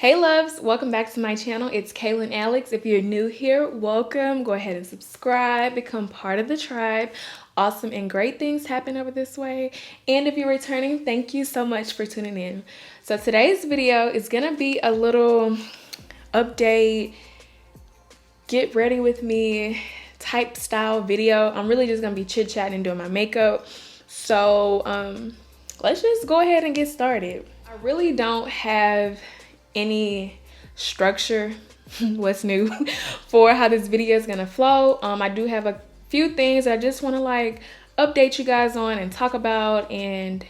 Hey loves, welcome back to my channel. It's Kaylan Alex. If you're new here, welcome. Go ahead and subscribe, become part of the tribe. Awesome and great things happen over this way. And if you're returning, thank you so much for tuning in. So today's video is gonna be a little update, get ready with me type style video. I'm really just gonna be chit-chatting and doing my makeup. So let's just go ahead and get started. I really don't have any structure what's new for how this video is gonna flow. I do have a few things I just want to like update you guys on and talk about and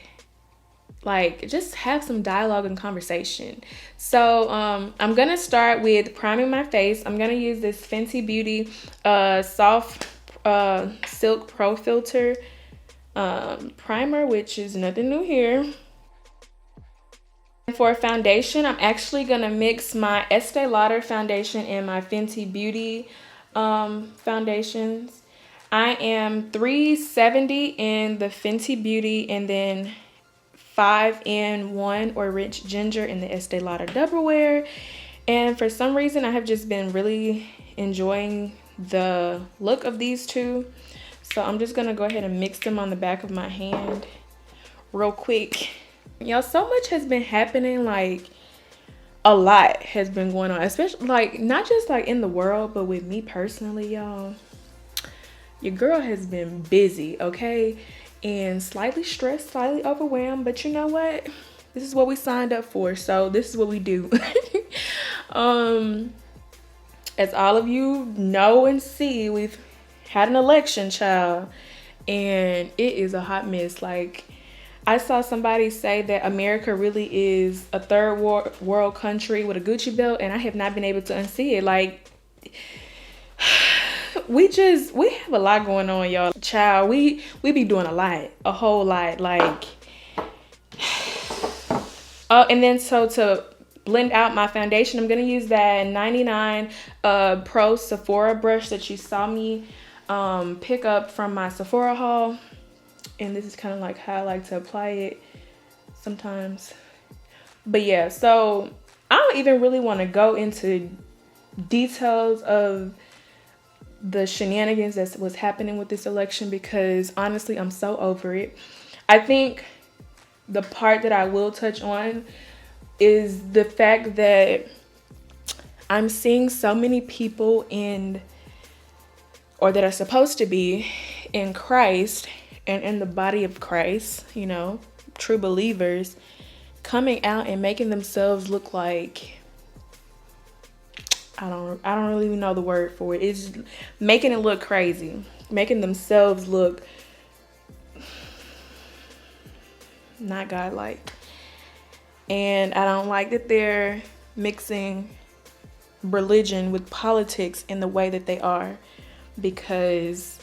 like just have some dialogue and conversation. So I'm gonna start with priming my face. I'm gonna use this Fenty Beauty soft silk pro filter primer, which is nothing new here. For foundation, I'm actually gonna mix my Estee Lauder foundation and my Fenty Beauty foundations. I am 370 in the Fenty Beauty and then 5-in-1 Orange Ginger in the Estee Lauder Double Wear. And for some reason, I have just been really enjoying the look of these two. So I'm just gonna go ahead and mix them on the back of my hand real quick. Y'all, so much has been happening, like a lot has been going on, especially like not just like in the world, but with me personally, y'all. Your girl has been busy, okay, and slightly stressed, slightly overwhelmed, but you know what, this is what we signed up for, so this is what we do. As all of you know and see, we've had an election, child, and it is a hot mess. Like, I saw somebody say that America really is a third world country with a Gucci belt, and I have not been able to unsee it. Like, we have a lot going on, y'all. Child, we be doing a whole lot. Like, oh, and then so to blend out my foundation, I'm gonna use that 99 Pro Sephora brush that you saw me pick up from my Sephora haul. And this is kind of like how I like to apply it sometimes. But yeah, so I don't even really want to go into details of the shenanigans that was happening with this election because honestly, I'm so over it. I think the part that I will touch on is the fact that I'm seeing so many people or that are supposed to be in Christ and in the body of Christ, you know, true believers, coming out and making themselves look like, I don't really know the word for it. It's making it look crazy, making themselves look not godlike. And I don't like that they're mixing religion with politics in the way that they are, because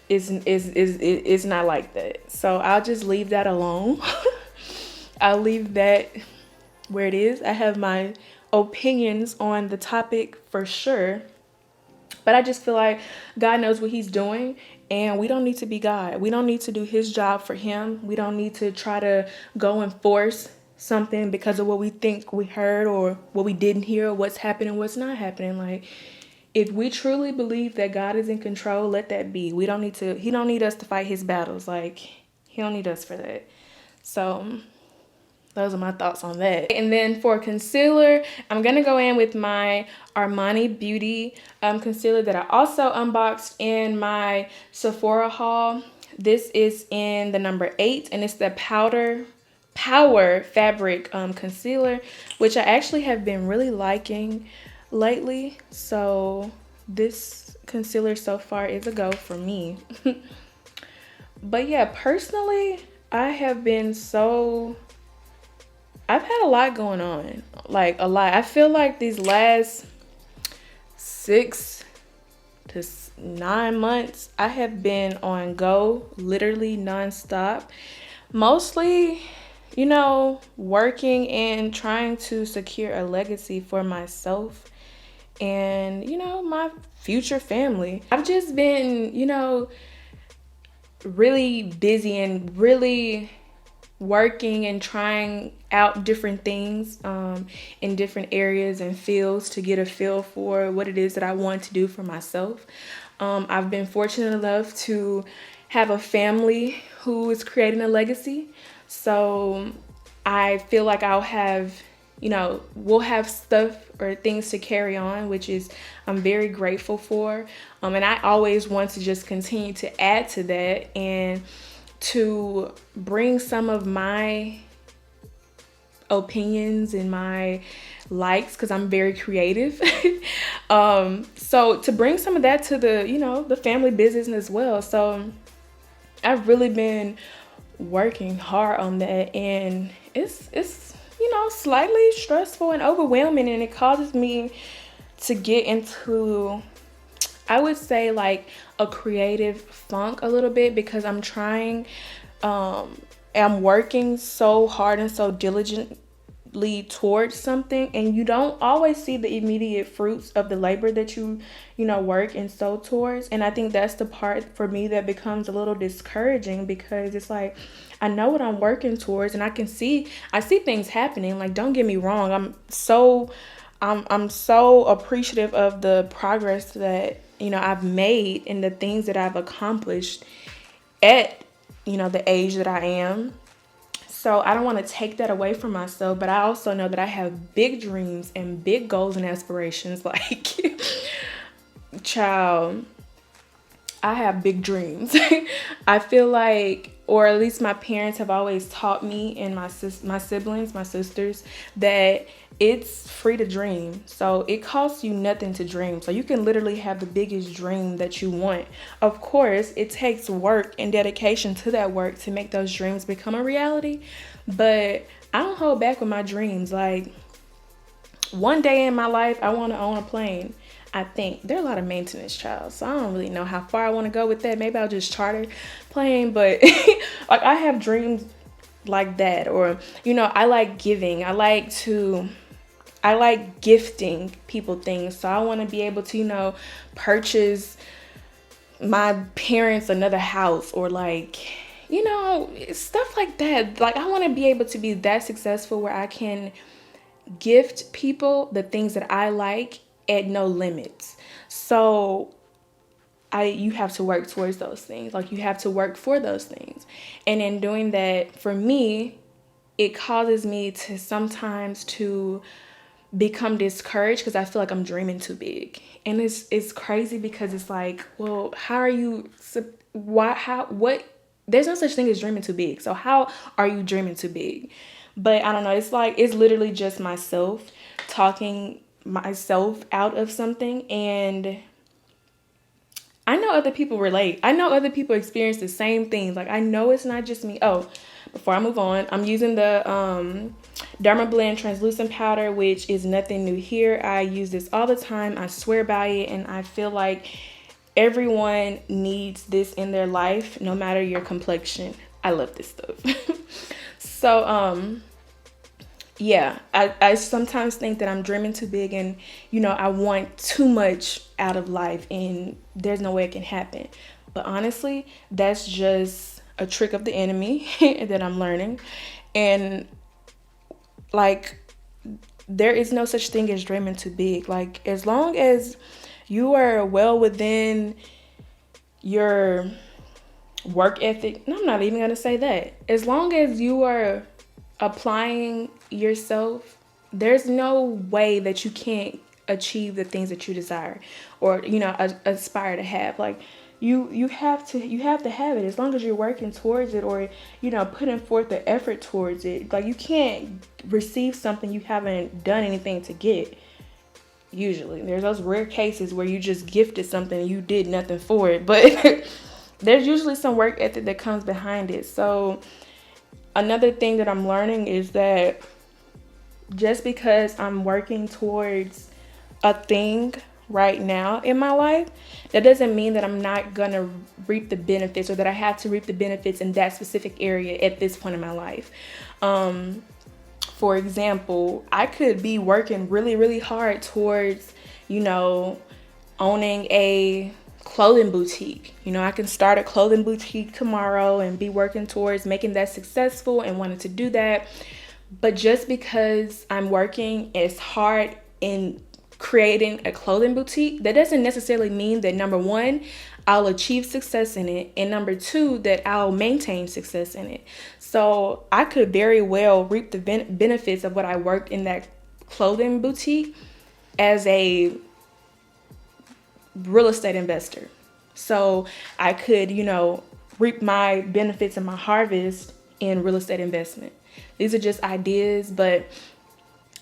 it's not like that. So I'll just leave that alone. I'll leave that where it is. I have my opinions on the topic for sure, but I just feel like God knows what he's doing, and we don't need to be God. We don't need to do his job for him. We don't need to try to go and force something because of what we think we heard or what we didn't hear or what's happening, what's not happening. Like, if we truly believe that God is in control, let that be. He don't need us to fight his battles. Like, he don't need us for that. So those are my thoughts on that. And then for concealer, I'm going to go in with my Armani Beauty concealer that I also unboxed in my Sephora haul. This is in the number 8, and it's the Power Fabric concealer, which I actually have been really liking lately. So this concealer so far is a go for me. But yeah, personally, I've had a lot going on, like a lot. I feel like these last 6 to 9 months, I have been on go, literally nonstop, mostly, you know, working and trying to secure a legacy for myself and, you know, my future family. I've just been, you know, really busy and really working and trying out different things in different areas and fields to get a feel for what it is that I want to do for myself. I've been fortunate enough to have a family who is creating a legacy. So I feel like I'll have, we'll have stuff or things to carry on, which is I'm very grateful for. And I always want to just continue to add to that and to bring some of my opinions and my likes, because I'm very creative. So to bring some of that to the family business as well. So I've really been working hard on that, and it's slightly stressful and overwhelming, and it causes me to get into, I would say, like a creative funk a little bit, because I'm working so hard and so diligently towards something, and you don't always see the immediate fruits of the labor that you work and sow towards. And I think that's the part for me that becomes a little discouraging, because it's like I know what I'm working towards, and I see things happening. Like, don't get me wrong, I'm so appreciative of the progress that I've made and the things that I've accomplished at the age that I am. So I don't want to take that away from myself, but I also know that I have big dreams and big goals and aspirations. Like, child, I have big dreams. I feel like, or at least my parents have always taught me, and my siblings, my sisters, that it's free to dream. So it costs you nothing to dream. So you can literally have the biggest dream that you want. Of course, it takes work and dedication to that work to make those dreams become a reality. But I don't hold back with my dreams. Like, one day in my life, I want to own a plane. I think there are a lot of maintenance, child, so I don't really know how far I want to go with that. Maybe I'll just charter plane, but like, I have dreams like that. Or I like giving. I like gifting people things. So I want to be able to purchase my parents another house, or like stuff like that. Like, I want to be able to be that successful where I can gift people the things that I like at no limits. So you have to work towards those things. Like, you have to work for those things. And in doing that, for me, it causes me to sometimes to become discouraged, because I feel like I'm dreaming too big. And it's crazy, because it's like, well, there's no such thing as dreaming too big. So how are you dreaming too big? But I don't know. It's like, it's literally just myself talking myself out of something. And I know other people relate. I know other people experience the same things. Like, I know it's not just me. Oh, before I move on, I'm using the Dermablend translucent powder, which is nothing new here. I use this all the time. I swear by it. And I feel like everyone needs this in their life, no matter your complexion. I love this stuff. So, yeah, I sometimes think that I'm dreaming too big, and, I want too much out of life, and there's no way it can happen. But honestly, that's just a trick of the enemy that I'm learning. And, like, there is no such thing as dreaming too big. Like, as long as you are well within your work ethic, I'm not even going to say that. As long as you are applying yourself, there's no way that you can't achieve the things that you desire or aspire to have. Like, you have to have it, as long as you're working towards it, or putting forth the effort towards it. Like, you can't receive something you haven't done anything to get. Usually there's those rare cases where you just gifted something and you did nothing for it, but there's usually some work ethic that comes behind it. So another thing that I'm learning is that just because I'm working towards a thing right now in my life, that doesn't mean that I'm not gonna reap the benefits, or that I have to reap the benefits in that specific area at this point in my life. For example, I could be working really, really hard towards, owning a clothing boutique. I can start a clothing boutique tomorrow and be working towards making that successful and wanting to do that. But just because I'm working as hard in creating a clothing boutique, that doesn't necessarily mean that, number one, I'll achieve success in it, and number two, that I'll maintain success in it. So I could very well reap the benefits of what I worked in that clothing boutique as a real estate investor. So I could, reap my benefits and my harvest in real estate investment. These are just ideas, but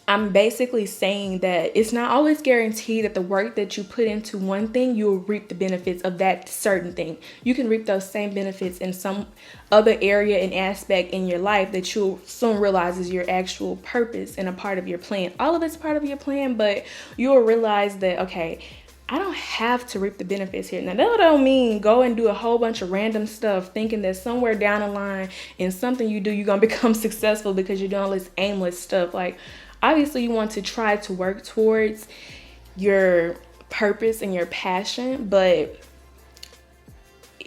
I'm basically saying that it's not always guaranteed that the work that you put into one thing, you'll reap the benefits of that certain thing. You can reap those same benefits in some other area and aspect in your life that you'll soon realize is your actual purpose and a part of your plan. All of it's part of your plan, but you'll realize that, okay, I don't have to reap the benefits here. Now, that don't mean go and do a whole bunch of random stuff thinking that somewhere down the line in something you do, you're going to become successful because you're doing all this aimless stuff. Like, obviously, you want to try to work towards your purpose and your passion, but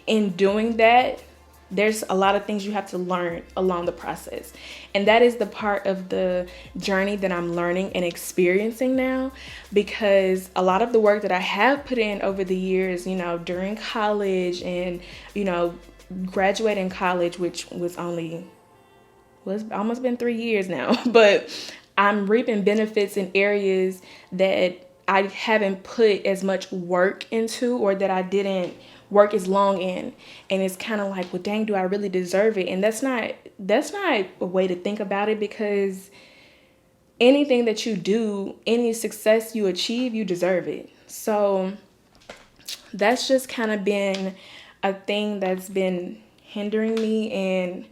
in doing that, there's a lot of things you have to learn along the process. And that is the part of the journey that I'm learning and experiencing now, because a lot of the work that I have put in over the years, during college and, graduating college, which was almost been 3 years now, but I'm reaping benefits in areas that I haven't put as much work into, or that I didn't work as long in. And it's kind of like, well, dang, do I really deserve it? And that's not a way to think about it, because anything that you do, any success you achieve, you deserve it. So that's just kind of been a thing that's been hindering me and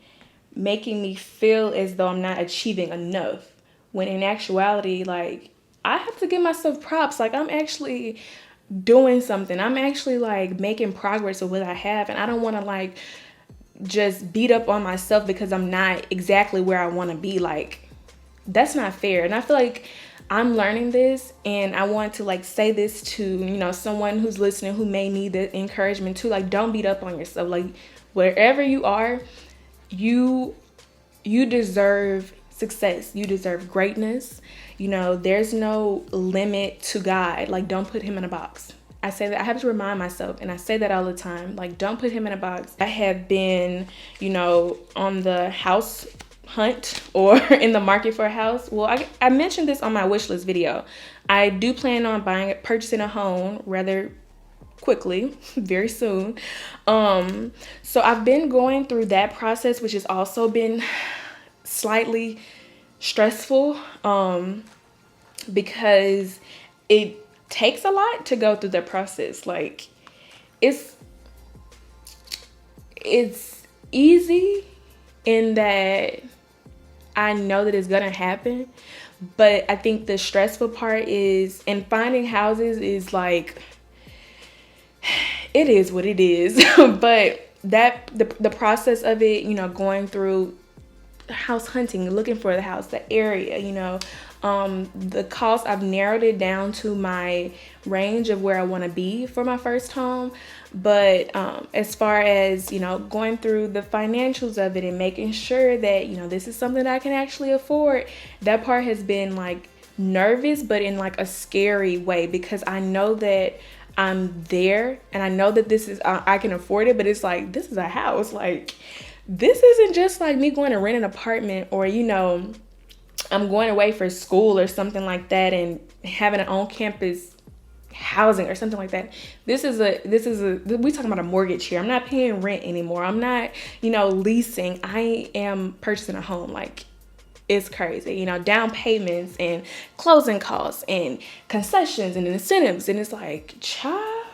making me feel as though I'm not achieving enough, when in actuality, like, I have to give myself props. Like, I'm actually doing something. I'm actually like making progress with what I have, and I don't want to like just beat up on myself because I'm not exactly where I want to be. Like, that's not fair. And I feel like I'm learning this, and I want to like say this to, someone who's listening who may need the encouragement too. Like, don't beat up on yourself. Like, wherever you are, you deserve success. You deserve greatness. There's no limit to God. Like, don't put him in a box. I say that, I have to remind myself, and I say that all the time. Like, don't put him in a box. I have been, on the house hunt or in the market for a house. Well, I mentioned this on my wish list video. I do plan on purchasing a home rather quickly, very soon. So I've been going through that process, which has also been slightly stressful, because it takes a lot to go through the process. Like, it's easy in that I know that it's gonna happen, but I think the stressful part is, in finding houses is like, it is what it is. But the process of it, going through house hunting, looking for the house, the area, the cost, I've narrowed it down to my range of where I want to be for my first home. But as far as, going through the financials of it and making sure that, this is something that I can actually afford, that part has been like nervous, but in like a scary way, because I know that I'm there and I know that this is, I can afford it, but it's like, this is a house. Like, this isn't just like me going to rent an apartment, or, I'm going away for school or something like that and having an on-campus housing or something like that. This is we talking about a mortgage here. I'm not paying rent anymore. I'm not, leasing. I am purchasing a home. Like, it's crazy, down payments and closing costs and concessions and incentives. And it's like, child,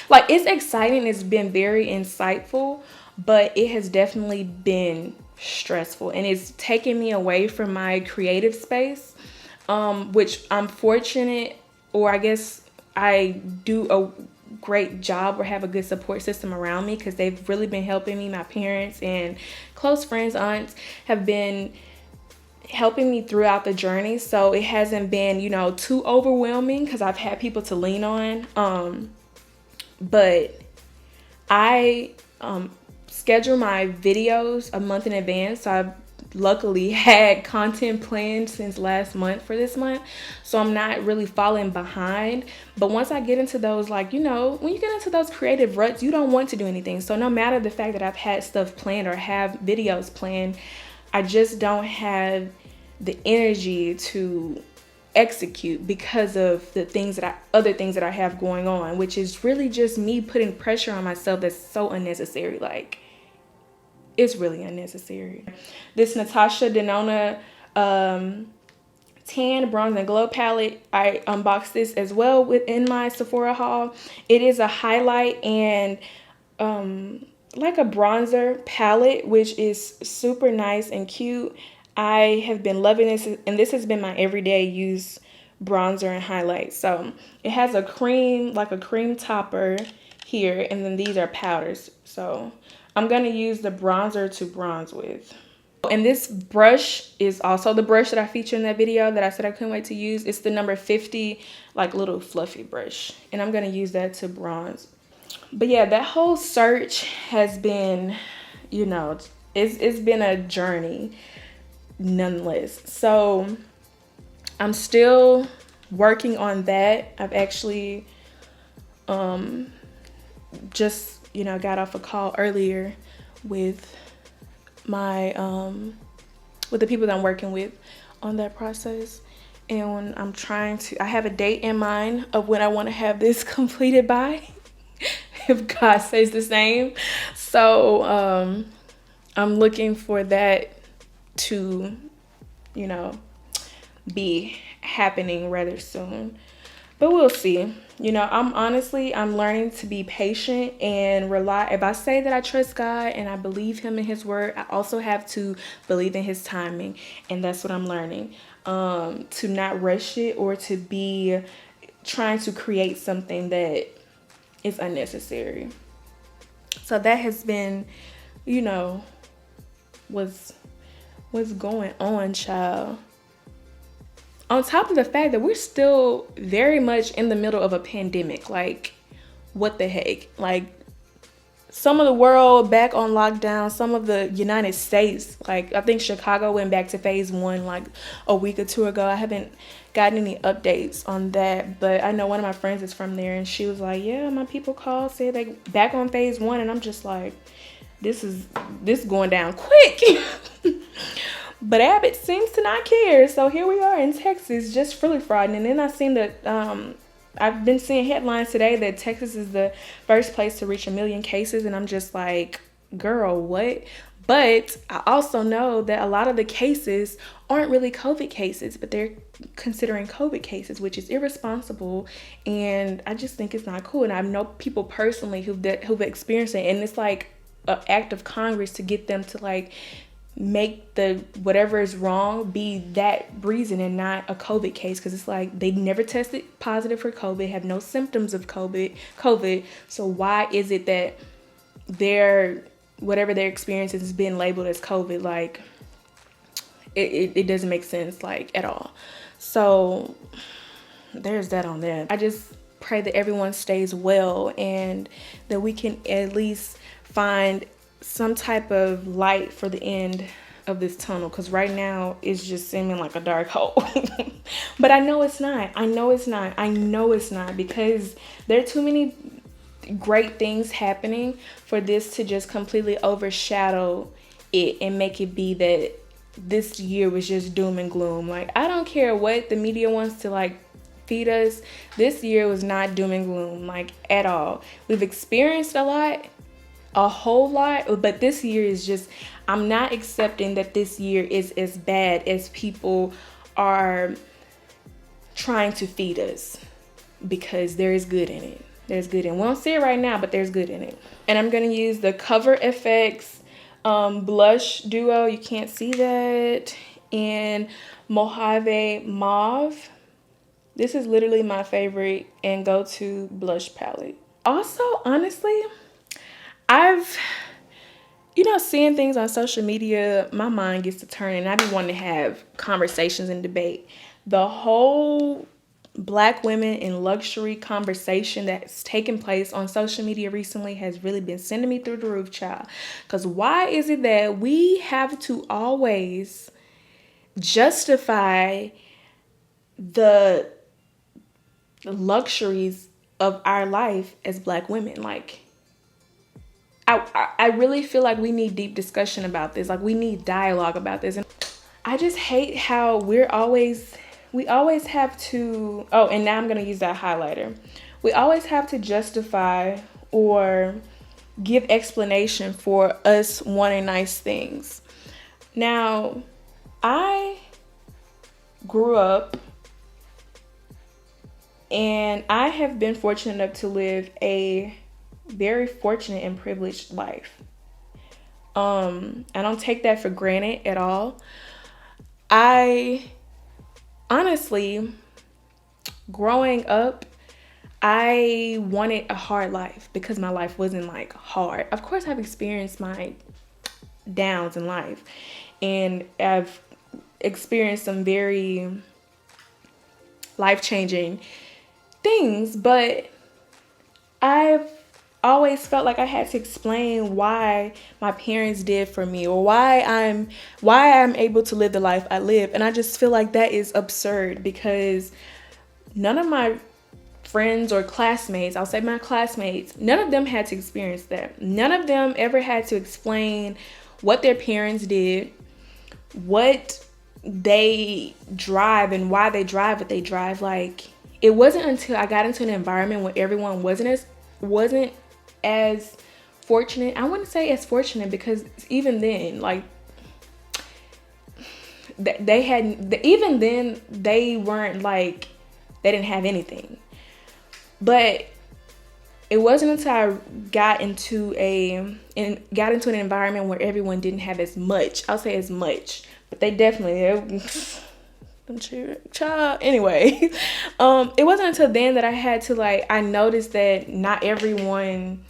like, it's exciting. It's been very insightful, but it has definitely been stressful, and it's taken me away from my creative space, which I'm fortunate, or I guess I do a great job or have a good support system around me, because they've really been helping me. My parents and close friends, aunts, have been helping me throughout the journey, so it hasn't been, too overwhelming, because I've had people to lean on. But I schedule my videos a month in advance. So I luckily had content planned since last month for this month, so I'm not really falling behind. But once I get into those, like, you know, when you get into those creative ruts, you don't want to do anything. So no matter the fact that I've had stuff planned or have videos planned, I just don't have the energy to execute because of the other things that I have going on, which is really just me putting pressure on myself that's so unnecessary. Like, it's really unnecessary. This Natasha Denona Tan Bronze and Glow palette, I unboxed this as well within my Sephora haul. It is a highlight and like a bronzer palette, which is super nice and cute. I have been loving this, and this has been my everyday use bronzer and highlight. So it has a cream, like a cream topper here, and then these are powders. So I'm gonna use the bronzer to bronze with. And this brush is also the brush that I featured in that video that I said I couldn't wait to use. It's the number 50, like little fluffy brush. And I'm gonna use that to bronze. But yeah, that whole search has been, you know, it's been a journey nonetheless. So I'm still working on that. I've actually just, you know, got off a call earlier with my with the people that I'm working with on that process, and I'm trying to, I have a date in mind of when I want to have this completed by, if God says the same. So I'm looking for that to, you know, be happening rather soon, but we'll see. You know, I'm learning to be patient and rely. If I say that I trust God and I believe him in his word, I also have to believe in his timing. And that's what I'm learning, to not rush it or to be trying to create something that is unnecessary. So that has been, you know, what's going on, child. On top of the fact that we're still very much in the middle of a pandemic. Like, what the heck? Like, some of the world back on lockdown, some of the United States, like I think Chicago went back to phase 1 like a week or two ago. I haven't gotten any updates on that, but I know one of my friends is from there, and she was like, yeah, my people called, said they back on phase 1, and I'm just like, this going down quick. But Abbott seems to not care. So here we are in Texas, just fully fraud. And then I seen that I've been seeing headlines today that Texas is the first place to reach 1 million cases. And I'm just like, girl, what? But I also know that a lot of the cases aren't really COVID cases, but they're considering COVID cases, which is irresponsible. And I just think it's not cool. And I know people personally who've experienced it. And it's like an act of Congress to get them to like make the whatever is wrong be that reason and not a COVID case, because it's like they never tested positive for COVID, have no symptoms of COVID. So why is it that whatever their experience has been labeled as COVID? Like it doesn't make sense, like, at all. So there's that on that. I just pray that everyone stays well and that we can at least find some type of light for the end of this tunnel, because right now it's just seeming like a dark hole. But I know it's not. I know it's not, because there are too many great things happening for this to just completely overshadow it and make it be that this year was just doom and gloom. Like, I don't care what the media wants to like feed us. This year was not doom and gloom, like, at all. We've experienced a whole lot, but this year is just, I'm not accepting that this year is as bad as people are trying to feed us, because there is good in it. There's good in it. We don't see it right now, but there's good in it. And I'm going to use the Cover FX blush duo. You can't see that. And Mojave Mauve. This is literally my favorite and go-to blush palette. Also, honestly, I've, seeing things on social media, my mind gets to turn, and I be wanting to have conversations and debate. The whole Black women in luxury conversation that's taken place on social media recently has really been sending me through the roof, child. Because why is it that we have to always justify the luxuries of our life as Black women? Like, I really feel like we need deep discussion about this. Like, we need dialogue about this. And I just hate how we always have to, oh, and now I'm going to use that highlighter. We always have to justify or give explanation for us wanting nice things. Now, I grew up and I have been fortunate enough to live a very fortunate and privileged life. I don't take that for granted at all. I honestly, growing up, I wanted a hard life because my life wasn't like hard. Of course, I've experienced my downs in life and I've experienced some very life-changing things, but I've always felt like I had to explain why my parents did for me or why I'm able to live the life I live. And I just feel like that is absurd because none of my friends or classmates, I'll say my classmates, none of them had to experience that. None of them ever had to explain what their parents did, what they drive and why they drive what they drive. Like, it wasn't until I got into an environment where everyone wasn't as fortunate. I wouldn't say as fortunate because even then, like, even then they weren't like, they didn't have anything. But it wasn't until I got into an environment where everyone didn't have as much. I'll say as much, but they definitely, child. Anyway, it wasn't until then that I had to I noticed that not everyone,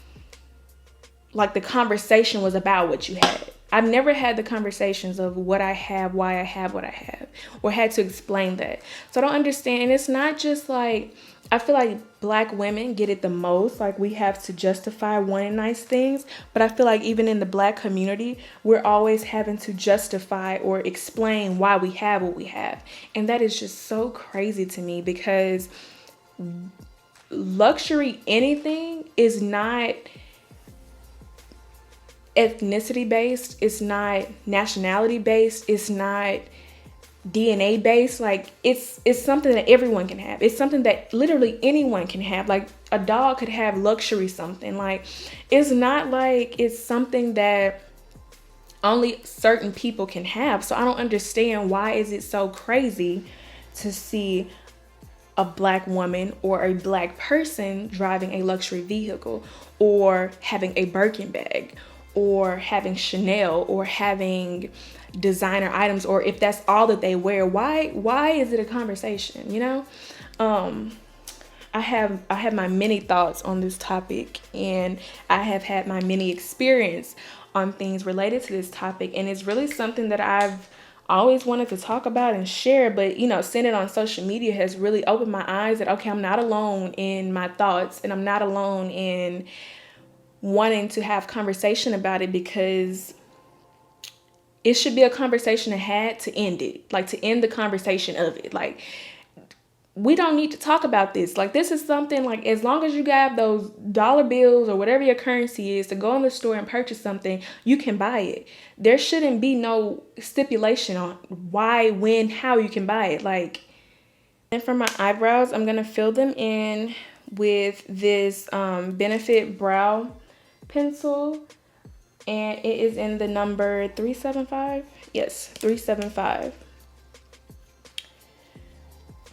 like, the conversation was about what you had. I've never had the conversations of what I have, why I have what I have, or had to explain that. So I don't understand. And it's not just like, I feel like Black women get it the most. Like, we have to justify wanting nice things. But I feel like even in the Black community, we're always having to justify or explain why we have what we have. And that is just so crazy to me because luxury anything is not ethnicity based, it's not nationality based, it's not DNA based. Like, it's something that everyone can have. It's something that literally anyone can have. Like, a dog could have luxury something. Like, it's not like it's something that only certain people can have. So I don't understand, why is it so crazy to see a Black woman or a Black person driving a luxury vehicle or having a Birkin bag or having Chanel or having designer items, or if that's all that they wear, why is it a conversation, you know? I have my many thoughts on this topic, and I have had my many experience on things related to this topic, and it's really something that I've always wanted to talk about and share, but seeing it on social media has really opened my eyes that, okay, I'm not alone in my thoughts, and I'm not alone in wanting to have conversation about it, because it should be a conversation had to end it, like, to end the conversation of it. Like, we don't need to talk about this. Like, this is something, like, as long as you got those dollar bills or whatever your currency is to go in the store and purchase something, you can buy it. There shouldn't be no stipulation on why, when, how you can buy it. Like, and for my eyebrows, I'm going to fill them in with this Benefit Brow Pencil. And it is in the number 375. Yes, 375.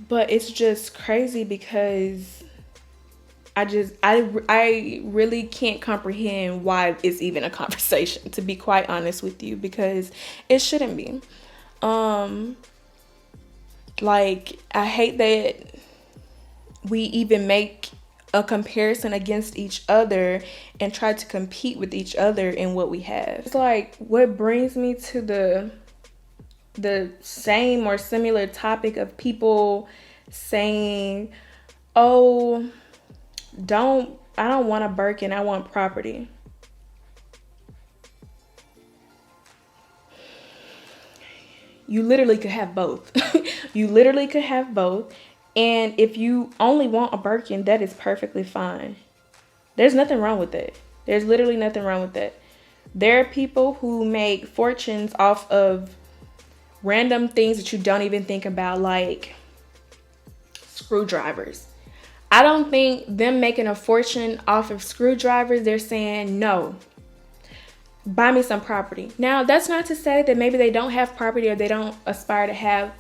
But it's just crazy because I really can't comprehend why it's even a conversation, to be quite honest with you, because it shouldn't be. Like, I hate that we even make a comparison against each other and try to compete with each other in what we have. It's like, what brings me to the same or similar topic of people saying, oh, I don't want a Birkin, I want property. You literally could have both. You literally could have both. And if you only want a Birkin, that is perfectly fine. There's nothing wrong with that. There's literally nothing wrong with that. There are people who make fortunes off of random things that you don't even think about, like screwdrivers. I don't think them making a fortune off of screwdrivers, they're saying, no, buy me some property. Now, that's not to say that maybe they don't have property or they don't aspire to have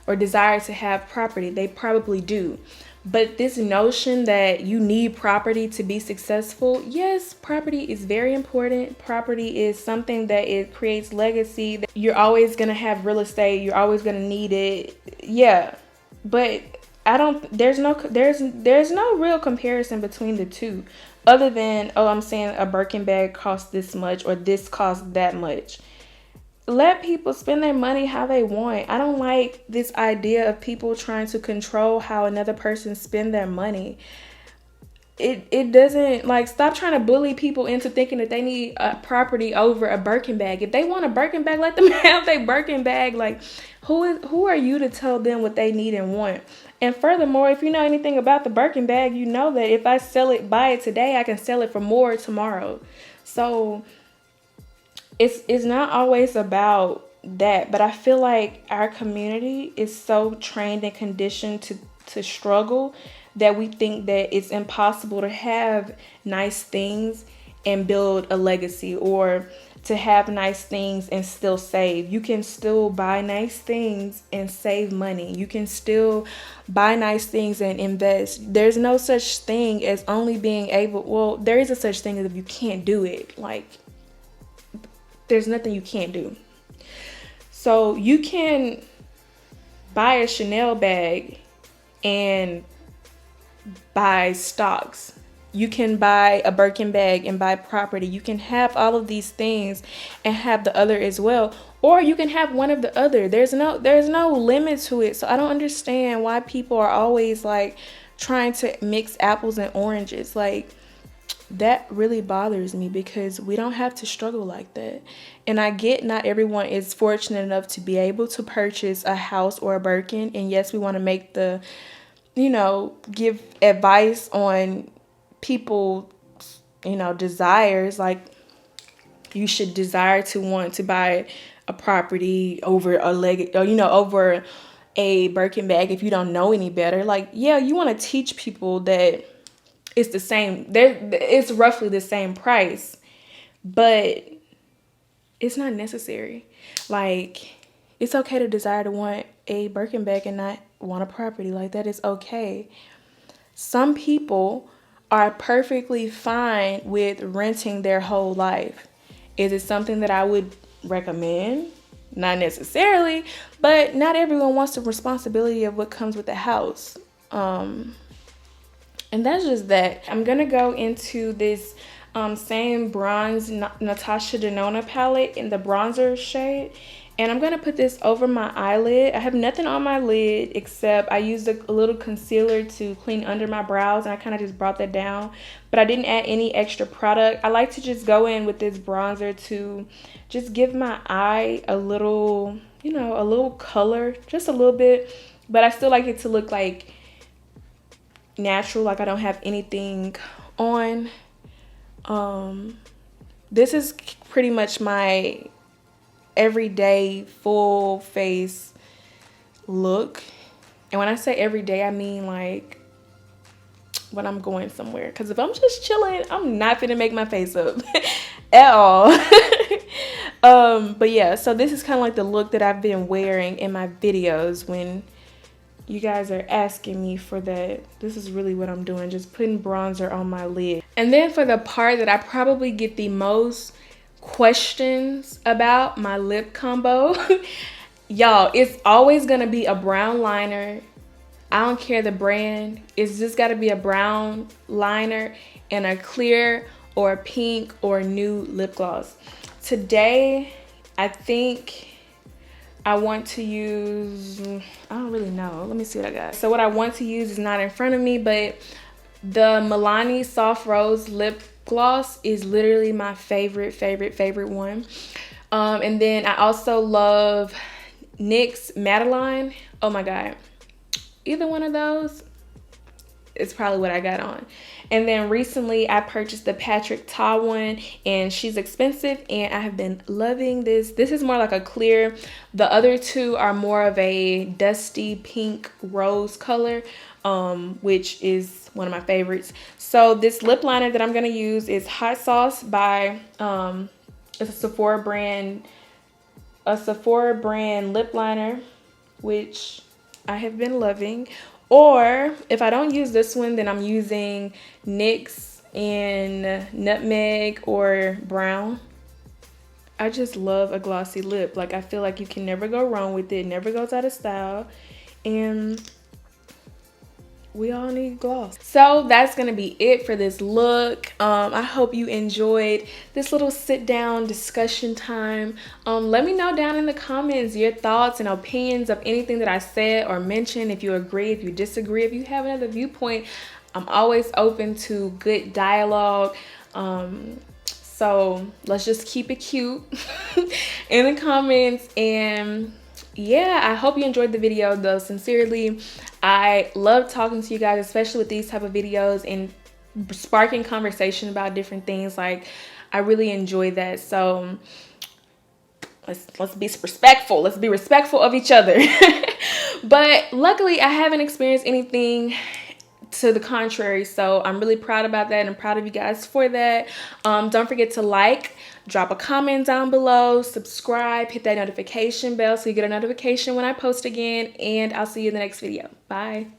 or desire to have property. They probably do. But this notion that you need property to be successful, yes, property is very important. Property is something that it creates legacy. You're always going to have real estate. You're always going to need it. Yeah. But there's no real comparison between the two, other than, oh, I'm saying a Birkin bag costs this much or this costs that much. Let people spend their money how they want. I don't like this idea of people trying to control how another person spend their money. It doesn't, like, stop trying to bully people into thinking that they need a property over a Birkin bag. If they want a Birkin bag, let them have their Birkin bag. Like, who are you to tell them what they need and want? And furthermore, if you know anything about the Birkin bag, you know that if I buy it today, I can sell it for more tomorrow. So it's not always about that, but I feel like our community is so trained and conditioned to struggle that we think that it's impossible to have nice things and build a legacy, or to have nice things and still save. You can still buy nice things and save money. You can still buy nice things and invest. There's no such thing as only being able, well, there is a such thing as if you can't do it. Like, there's nothing you can't do. So you can buy a Chanel bag and buy stocks. You can buy a Birkin bag and buy property. You can have all of these things and have the other as well. Or you can have one of the other. There's no limit to it. So I don't understand why people are always like trying to mix apples and oranges. Like, that really bothers me, because we don't have to struggle like that. And I get not everyone is fortunate enough to be able to purchase a house or a Birkin. And yes, we want to make give advice on people, desires. Like, you should desire to want to buy a property over over a Birkin bag if you don't know any better. Like, yeah, you want to teach people that it's the same. It's roughly the same price, but it's not necessary. Like, it's okay to desire to want a Birkin bag and not want a property. Like, that is okay. Some people are perfectly fine with renting their whole life. Is it something that I would recommend? Not necessarily, but not everyone wants the responsibility of what comes with the house. And that's just that. I'm going to go into this same bronze Natasha Denona palette in the bronzer shade. And I'm going to put this over my eyelid. I have nothing on my lid except I used a little concealer to clean under my brows. And I kind of just brought that down. But I didn't add any extra product. I like to just go in with this bronzer to just give my eye a little, a little color. Just a little bit. But I still like it to look like natural, like I don't have anything on. This is pretty much my everyday full face look. And when I say everyday, I mean like when I'm going somewhere. Because if I'm just chilling, I'm not finna make my face up at all. But yeah, so this is kind of like the look that I've been wearing in my videos when you guys are asking me for that. This is really what I'm doing, just putting bronzer on my lid. And then for the part that I probably get the most questions about, my lip combo, y'all, it's always gonna be a brown liner. I don't care the brand. It's just gotta be a brown liner and a clear or a pink or nude lip gloss. Today, I think I want to use, I don't really know. Let me see what I got. So what I want to use is not in front of me, but the Milani Soft Rose Lip Gloss is literally my favorite one. And then I also love NYX Madeline. Oh my God. Either one of those is probably what I got on. And then recently I purchased the Patrick Ta one, and she's expensive, and I have been loving this. This is more like a clear. The other two are more of a dusty pink rose color, which is one of my favorites. So this lip liner that I'm gonna use is Hot Sauce by it's a Sephora brand lip liner, which I have been loving. Or if I don't use this one, then I'm using NYX in Nutmeg or Brown. I just love a glossy lip. Like, I feel like you can never go wrong with it. It never goes out of style. And we all need gloss. So that's gonna be it for this look. I hope you enjoyed this little sit down discussion time. Let me know down in the comments your thoughts and opinions of anything that I said or mentioned. If you agree, if you disagree, if you have another viewpoint, I'm always open to good dialogue. So let's just keep it cute in the comments. And yeah, I hope you enjoyed the video though. Sincerely, I love talking to you guys, especially with these type of videos and sparking conversation about different things. Like, I really enjoy that. So let's be respectful. Let's be respectful of each other. But luckily, I haven't experienced anything to the contrary, so I'm really proud about that, and I'm proud of you guys for that. Don't forget to like, drop a comment down below, subscribe, hit that notification bell so you get a notification when I post again, and I'll see you in the next video. Bye.